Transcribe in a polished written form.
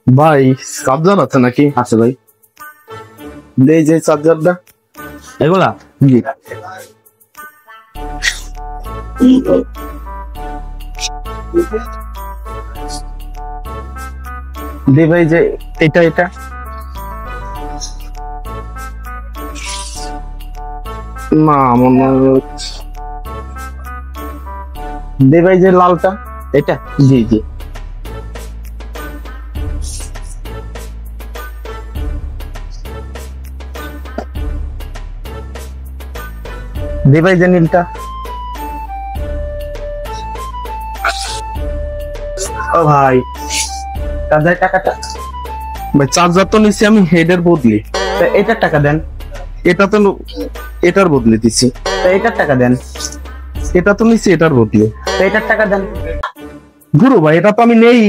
ভাই চার্জার আছে নাকি? আছে ভাই। এই যে চার্জারটা এগুলা জি দে ভাই, যে এটা এটা না মনে হচ্ছে দে ভাই, যে লালটা এটা। জি জি দে ভাই, যে নীলটা। ও ভাই, তাদের টাকাটা। ভাই চার্জার তো নিচ্ছি আমি হেডের বদলে, তা এটার টাকা দেন। এটা তো এটার বদলে দিচ্ছি। তা এটার টাকা দেন। এটা তো নিচ্ছি এটার বদলে। তা এটার টাকা দেন। গুরু ভাই এটা তো আমি নেই